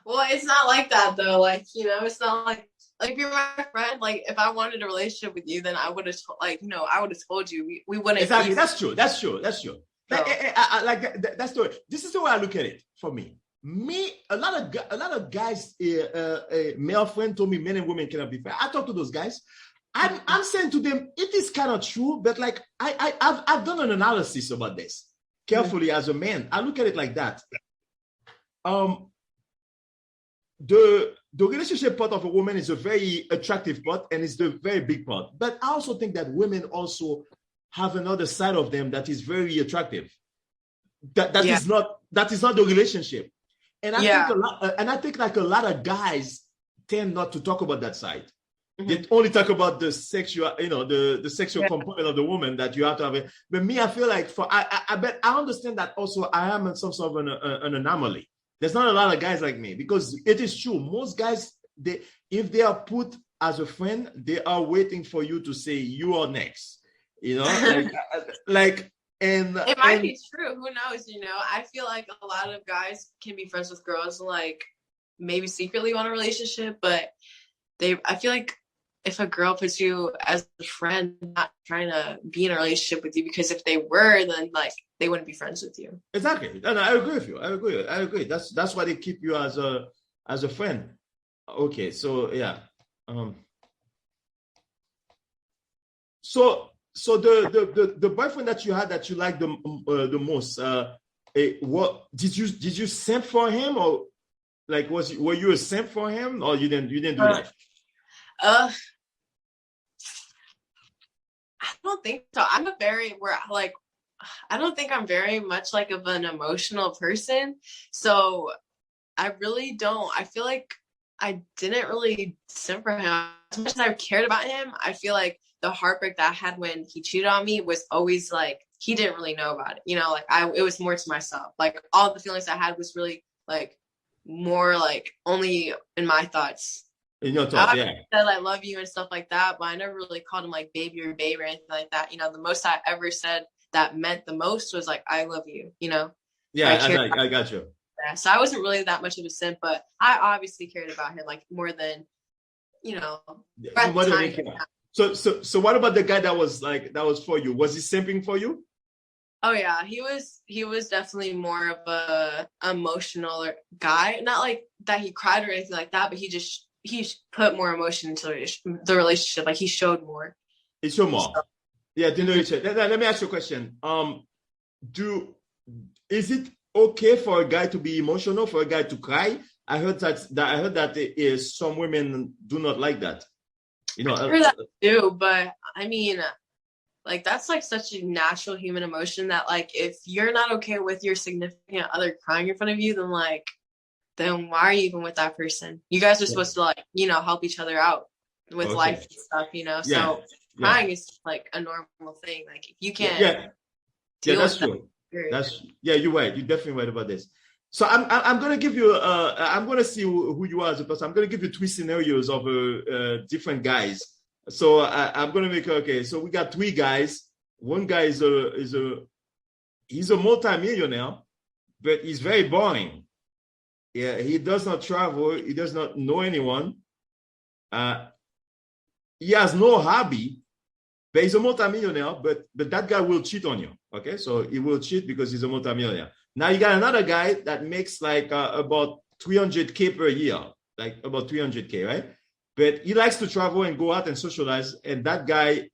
Well, it's not like that though. Like, you know, it's not like if you're my friend, like if I wanted a relationship with you, then I would have I would have told you. We wouldn't. Exactly. That's true. So. I like that's the way. This is the way I look at it. For me, a lot of guys, male friend told me men and women cannot be friends. I talk to those guys. I'm saying to them, it is kind of true, but like I've done an analysis about this carefully as a man. I look at it like that. The relationship part of a woman is a very attractive part and it's the very big part. But I also think that women also have another side of them that is very attractive. That is not the relationship. And I think like a lot of guys tend not to talk about that side. They only talk about the sexual, the sexual component of the woman that you have to have. But me, I feel like I bet I understand that also I am in some sort of an anomaly. There's not a lot of guys like me because it is true. Most guys, if they are put as a friend, they are waiting for you to say you are next. And it might be true. Who knows? I feel like a lot of guys can be friends with girls, like maybe secretly want a relationship, but I feel like if a girl puts you as a friend, not trying to be in a relationship with you, because if they were, then like they wouldn't be friends with you. Exactly. No, I agree with you. I agree. That's why they keep you as a friend. Okay, so yeah. So the boyfriend that you had that you liked the most, what did you simp for him, or like were you a simp for him, or you didn't do that? I don't think so. I don't think I'm very much like of an emotional person. So I really don't. I feel like I didn't really simp for him. As much as I cared about him, I feel like the heartbreak that I had when he cheated on me was always like, he didn't really know about it. It was more to myself. Like all the feelings I had was really like more like only in my thoughts. In your thoughts, I said I love you and stuff like that, but I never really called him like baby or babe or anything like that. The most I ever said that meant the most was like, I love you, Yeah, I got you. Yeah, so I wasn't really that much of a simp, but I obviously cared about him like more than, So what about the guy that was for you? Was he simping for you? Oh yeah, he was definitely more of a emotional guy. Not like that he cried or anything like that, but he put more emotion into the relationship. Like he showed more. He showed more. So, yeah, let me ask you a question. Is it okay for a guy to be emotional, for a guy to cry? I heard that some women do not like that. I heard that too, but I mean, like that's like such a natural human emotion that like if you're not okay with your significant other crying in front of you, then why are you even with that person? You guys are supposed to like, help each other out with life and stuff, So crying is like a normal thing. Like if you can't that's true. You're right. You're definitely right about this. So I'm gonna give you I'm gonna see who you are as a person. I'm gonna give you 3 scenarios of different guys. So I'm gonna make so we got 3 guys. One guy he's a multi-millionaire, but he's very boring. Yeah, he does not travel, he does not know anyone. He has no hobby, but he's a multi-millionaire, but that guy will cheat on you. Okay, so he will cheat because he's a multi-millionaire. Now you got another guy that makes like about 300K per year, like about 300K, right? But he likes to travel and go out and socialize. And that guy,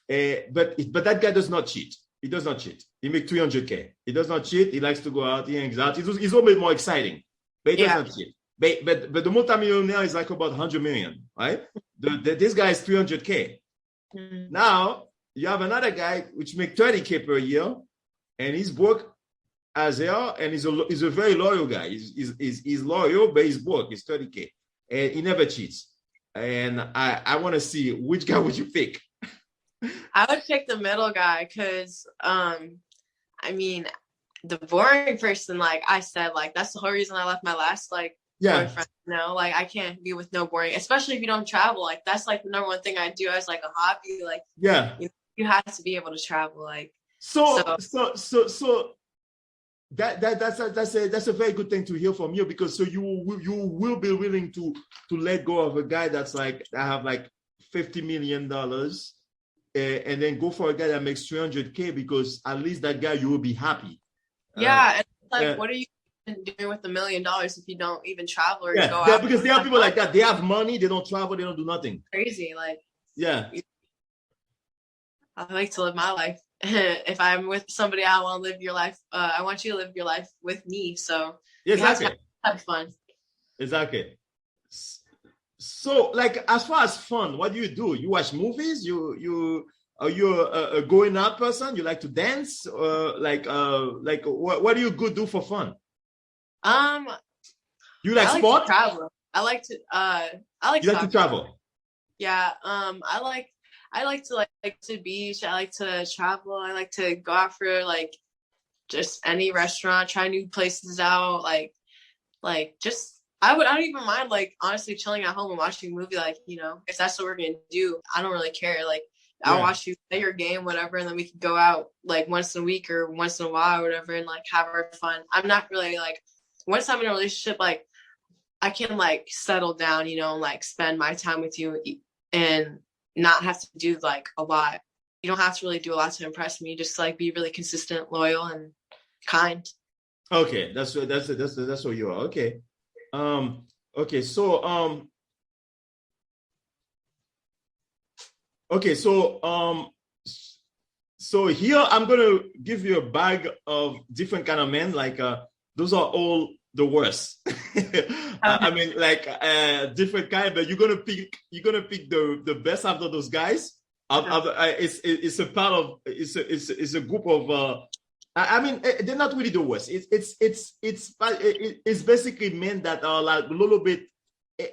but that guy does not cheat. He does not cheat. He makes 300K. He does not cheat. He likes to go out. He hangs out. He's a little bit more exciting, but he does not cheat. But the multi-millionaire is like about 100 million, right? This guy is 300K. Mm-hmm. Now you have another guy which makes 30K per year, and he's broke as hell, and he's a very loyal guy. He's loyal, but he's broke. He's 30K, and he never cheats. And I want to see which guy would you pick. I would pick the middle guy because, I mean, the boring person, like I said, like that's the whole reason I left my last boyfriend. Like I can't be with no boring, especially if you don't travel. Like that's like the number one thing I do as like a hobby. Like you have to be able to travel. Like so that's a very good thing to hear from you, because so you will be willing to let go of a guy that's like I have like $50 million and then go for a guy that makes 300K because at least that guy, you will be happy. Yeah, and like, what are you doing with $1 million if you don't even travel or go out? Because there are people like that. They have money, they don't travel, they don't do nothing. Crazy, like. Yeah. I like to live my life. If I'm with somebody, I want to live your life. I want you to live your life with me. So exactly. Have fun. Exactly. So, like, as far as fun, what do? You watch movies? Are you a going out person? You like to dance? What do you do for fun? You like sport? Travel. I like to travel. Yeah. I like to to beach. I like to travel. I like to go out for like just any restaurant, try new places out. Just I don't even mind like honestly chilling at home and watching a movie. Like, you know, if that's what we're gonna do, I don't really care. Like, I'll watch you play your game, whatever, and then we can go out like once a week or once in a while or whatever and like have our fun. I'm not really like, once I'm in a relationship, like I can like settle down, you know, and like spend my time with you and not have to do like a lot. You don't have to really do a lot to impress me. Just like be really consistent, loyal, and kind. Okay, that's what you are. Okay. Okay, so so here I'm gonna give you a bag of different kind of men. Like those are all the worst. I mean, like different kind, but you're gonna pick the best out of those guys. It's a part of it's a group of I mean, they're not really the worst. It's basically men that are like a little bit.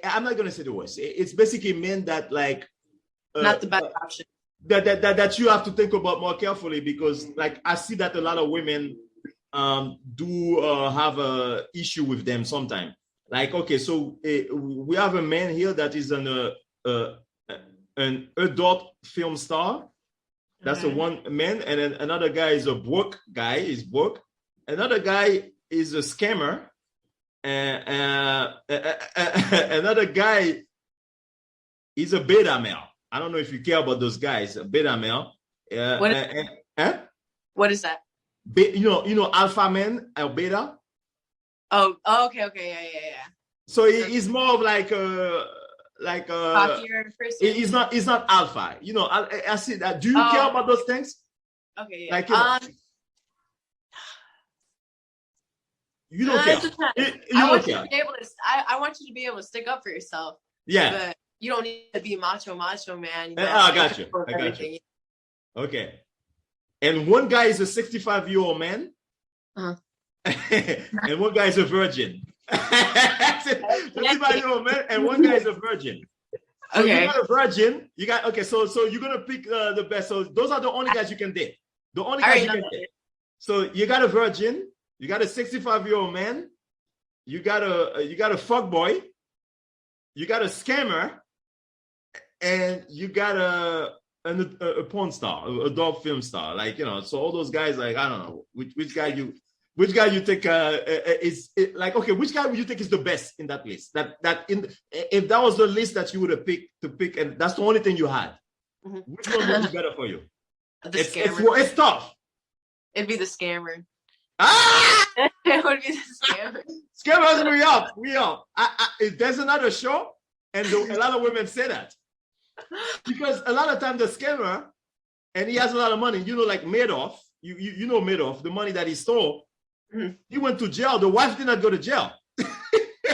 I'm not gonna say the worst. It's basically men that like not the best option. That you have to think about more carefully because like I see that a lot of women do have a issue with them sometimes. Like, okay, so we have a man here that is an adult film star. That's the one man, and then another guy is a broke guy. He's broke. Another guy is a scammer. Another guy is a beta male. I don't know if you care about those guys. A beta male. What is that? You know, alpha man or beta. Oh, okay, yeah. So he's more of like he's not alpha. You know, I see that. Do you care about those things? Okay, yeah. Like, you don't care. I want you to be able to. I want you to be able to stick up for yourself. Yeah. But you don't need to be macho man. You know, I got you. Okay. And one guy is a 65-year-old man. And one guy is a virgin. 65-year-old man and one guy is a virgin. So you got a virgin. So you're gonna pick the best. So those are the only guys you can date. The only guys you can date. So you got a virgin, you got a 65-year-old man, you got a fuck boy, you got a scammer, and you got a porn star, a adult film star. Like, you know, so all those guys, like, I don't know which guy you think like, okay, which guy would you think is the best in that list? If that was the list that you would have picked, and that's the only thing you had, which one would be better for you? It's tough. It'd be the scammer. It would be the scammer. Scammers, we up. There's another show, and a lot of women say that because a lot of times the scammer, and he has a lot of money. You know, like Madoff. You know Madoff, the money that he stole. He went to jail. The wife did not go to jail.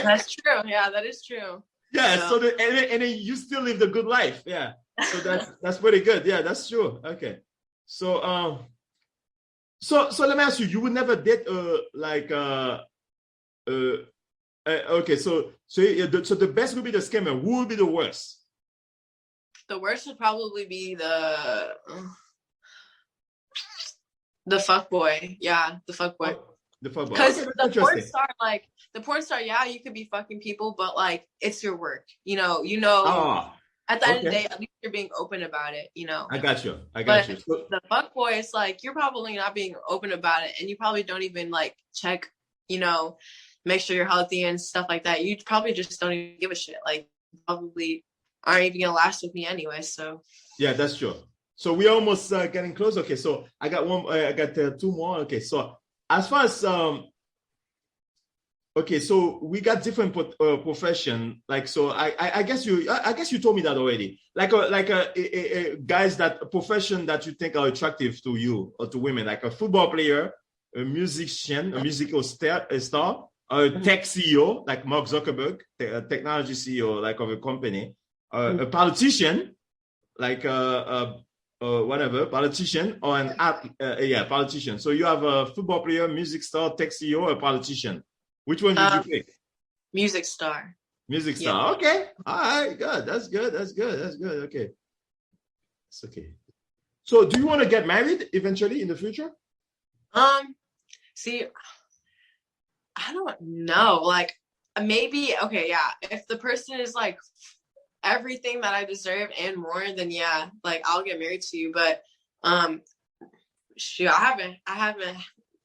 That's true. Yeah, that is true. Yeah. So and then you still live the good life. Yeah. So that's pretty good. Yeah, that's true. Okay. So so let me ask you. You would never date okay. So the best would be the scammer. Who would be the worst? The worst would probably be the fuckboy. Yeah, the fuckboy. The fuckboy. Because the porn star, yeah, you could be fucking people, but like it's your work. You know. At the end of the day, at least you're being open about it, you know. I got you. But the fuckboy is like, you're probably not being open about it, and you probably don't even like check, you know, make sure you're healthy and stuff like that. You probably just don't even give a shit. Like, probably aren't even gonna last with me anyway. So yeah, that's true. So we're almost getting close. Okay, so I got one. I got two more. Okay, so as far as okay, so we got different profession. Like, so I guess you told me that already. Like a guys that a profession that you think are attractive to you or to women, like a football player, a musician, a musical star, or a tech CEO like Mark Zuckerberg, a technology CEO like of a company, a politician like whatever politician or an politician. So you have a football player, music star, tech CEO, a politician. Which one did you pick? Music star. Music star. Yeah. Okay. All right. Good. That's good. That's good. That's good. Okay. It's okay. So do you want to get married eventually in the future? See, I don't know. Like maybe, okay, yeah. If the person is like everything that I deserve and more, then yeah, like I'll get married to you. But shoot, I haven't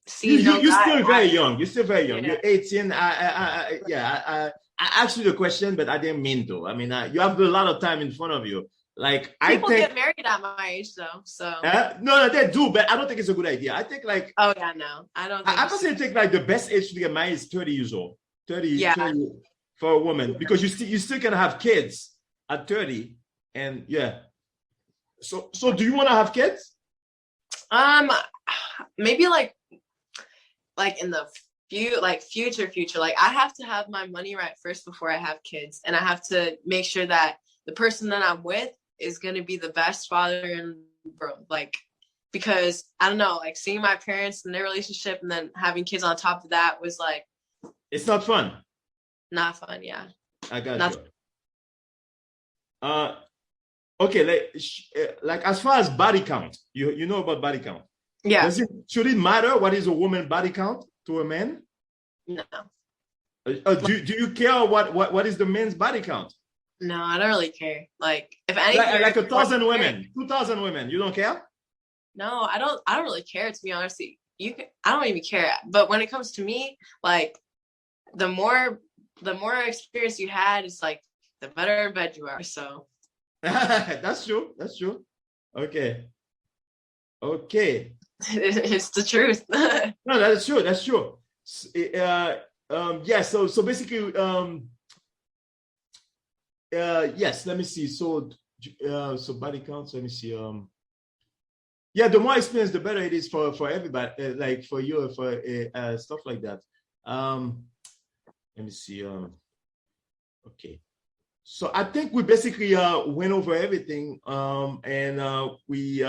seen no you're guy. Still very young. You're still very young. Yeah. You're 18. I asked you the question, but I didn't mean to. I mean, you have a lot of time in front of you. Like people get married at my age, though. So no, they do, but I don't think it's a good idea. I think like I don't. I personally think like the best age to get married is 30 years old. 30 for a woman, because you still can have kids at 30, and yeah. So do you want to have kids? Maybe like in the future. Like I have to have my money right first before I have kids, and I have to make sure that the person that I'm with is going to be the best father in the world. Like, because I don't know, like seeing my parents and their relationship and then having kids on top of that was like, it's not fun. Not fun. Yeah. I got you. Okay. Like as far as body count, you know about body count. Yeah. Should it matter what is a woman body count to a man? No. Do you care what is the man's body count? No, I don't really care. Like if anything, like 1,000 women, 2,000 women, you don't care? No, I don't really care, to be honest. I don't even care. But when it comes to me, like the more experience you had, it's like the better in bed you are. So that's true. Okay. It's the truth. No, that's true. Yeah, so basically yes, let me see. So body counts, let me see. Yeah, the more experience, the better it is for everybody, like for you, for stuff like that. Let me see. Okay. So I think we basically went over everything, and we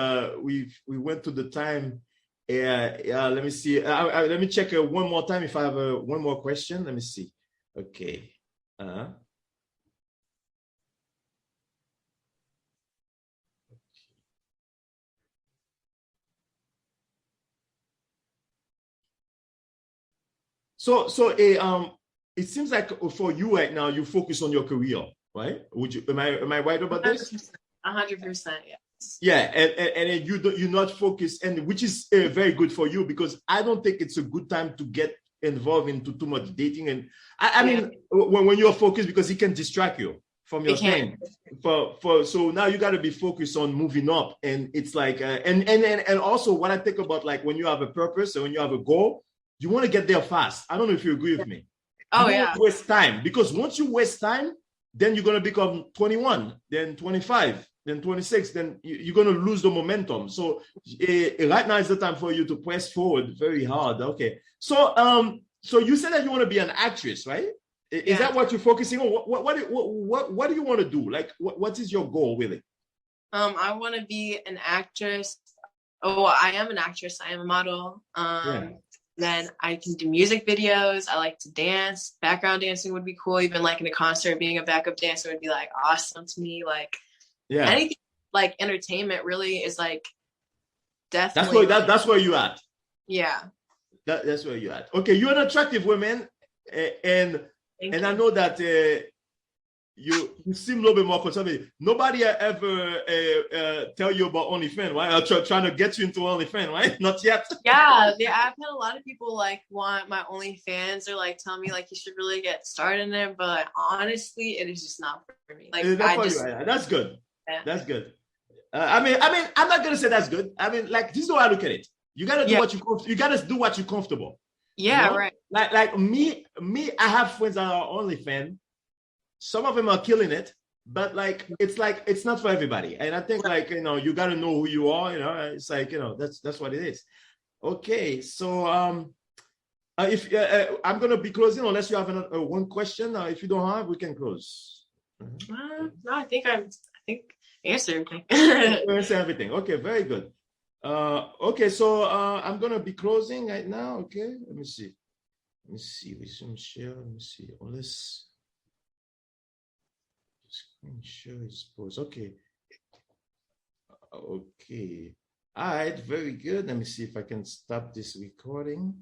went to the time. Let me see. Let me check one more time if I have one more question. Let me see. Okay. So it seems like for you right now, you focus on your career, right? Am I right about this? 100%, yes. Yeah, and you're not focused, and which is very good for you, because I don't think it's a good time to get involved into too much dating. And I mean, when you're focused, because it can distract you from your thing. So now you got to be focused on moving up, and it's like and also what I think about, like when you have a purpose and when you have a goal, you want to get there fast. I don't know if you agree with me. Oh, you don't waste time, because once you waste time, then you're going to become 21, then 25, then 26, then you're going to lose the momentum. So right now is the time for you to press forward very hard. Okay. So you said that you want to be an actress, right? Is that what you're focusing on? What do you want to do? Like, what is your goal with it? I want to be an actress. Oh, I am an actress. I am a model. Then I can do music videos. I like to dance. Background dancing would be cool. Even like in a concert, being a backup dancer would be like awesome to me. Like anything like entertainment really is like definitely. That's where you at. Yeah. That's where you at. Okay, you're an attractive woman, and I know that you seem a little bit more conservative. Nobody ever tell you about OnlyFans, right? Or trying to get you into OnlyFans, right? Not yet. Yeah, I've had a lot of people like want my OnlyFans, or like tell me like you should really get started in it, but honestly, it is just not for me. Like that's good. Yeah. That's good. I'm not gonna say that's good. I mean, like this is the way I look at it. You gotta do Yeah. you gotta do what you're comfortable. Yeah, You know? right. Like me, I have friends that are only fan. Some of them are killing it, but like it's not for everybody. And I think like you gotta know who you are. It's like that's what it is. Okay, so if I'm gonna be closing unless you have one question. If you don't have, we can close. No, I think I answered everything. Answer everything. Okay, very good. Okay, so I'm gonna be closing right now. Okay, let me see. Resume share. Let me see. Unless screen share is pause. Okay. Okay. All right. Very good. Let me see if I can stop this recording.